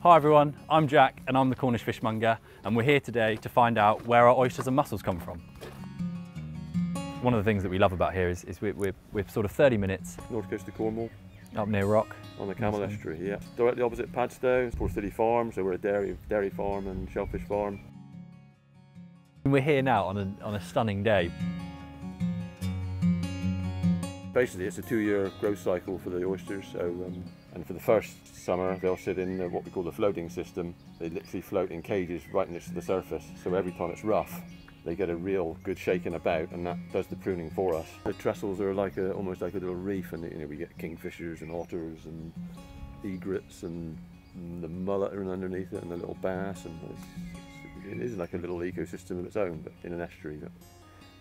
Hi everyone, I'm Jack and I'm the Cornish Fishmonger, and we're here today to find out where our oysters and mussels come from. One of the things that we love about here is we're sort of 30 minutes. North coast of Cornwall. Up near Rock. On the Camel Estuary, yeah. Directly opposite Padstow, Porthilly farm, so we're a dairy farm and shellfish farm. We're here now on a stunning day. Basically, it's a 2-year growth cycle for the oysters. So, and for the first summer, they'll sit in what we call the floating system. They literally float in cages right next to the surface. So every time it's rough, they get a real good shaking about, and that does the pruning for us. The trestles are like almost like a little reef, and we get kingfishers and otters and egrets and the mullet are underneath it, and the little bass, and it is like a little ecosystem of its own, but in an estuary. But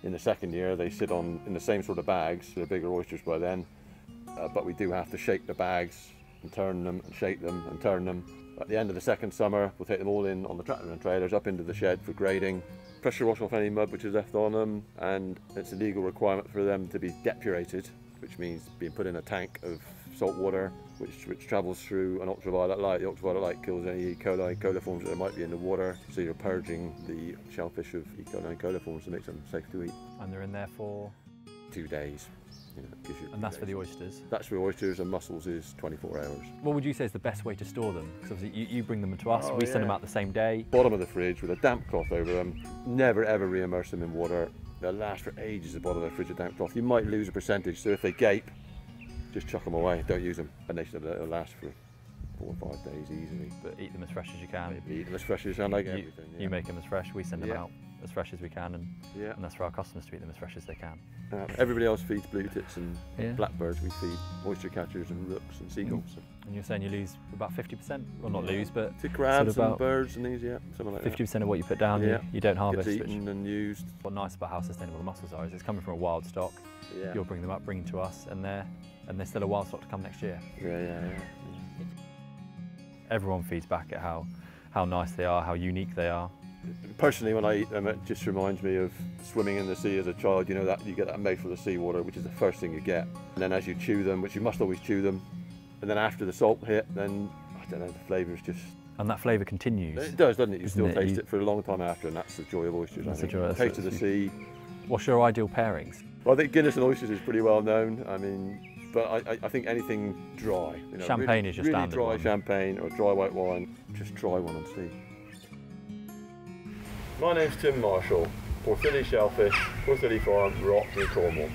in the second year, they sit in the same sort of bags. They're bigger oysters by then, but we do have to shake the bags and turn them and shake them and turn them. At the end of the second summer, we'll take them all in on the tractor and trailers up into the shed for grading, pressure wash off any mud which is left on them, and it's a legal requirement for them to be depurated, which means being put in a tank of salt water which travels through an ultraviolet light. The ultraviolet light kills any E. coli, coliforms that there might be in the water, so you're purging the shellfish of E. coli and coliforms to make them safe to eat. And they're in there for 2 days. And that's for the oysters? That's for oysters, and mussels is 24 hours. What would you say is the best way to store them? Because obviously you bring them to us, we send them out the same day. Bottom of the fridge with a damp cloth over them. Never ever re-immerse them in water. They'll last for ages at the bottom of the fridge with damp cloth. You might lose a percentage, so if they gape, just chuck them away, don't use them. And they'll last for 4 or 5 days easily. But eat them as fresh as you can. Eat them as fresh as you can, like everything. You make them as fresh, we send them out as fresh as we can, and that's for our customers to eat them as fresh as they can. Everybody else feeds blue tits and blackbirds. We feed oyster catchers and rooks and seagulls. And you're saying you lose about 50%? Well, not lose, but to crabs sort of and birds and these, something like 50% of what you put down, you don't harvest. It's eaten and used. What's nice about how sustainable the mussels are is it's coming from a wild stock. You'll bring them up, bring them to us, and they're still a wild stock to come next year. Yeah. Everyone feeds back at how nice they are, how unique they are. Personally, when I eat them, it just reminds me of swimming in the sea as a child. You know that you get that mouthful of seawater, which is the first thing you get. And then as you chew them, which you must always chew them, and then after the salt hit, then I don't know, the flavour is just. And that flavour continues. It does, doesn't it? You still taste it for a long time after, and that's the joy of oysters. That's the joy. The taste of the sea. What's your ideal pairings? Well, I think Guinness and oysters is pretty well known. I mean, but I think anything dry. Champagne is your standard really dry one. Champagne or dry white wine. Just try one and see. My name's Tim Marshall, Porthilly Shellfish, Porthilly Farm, Rock in Cornwall.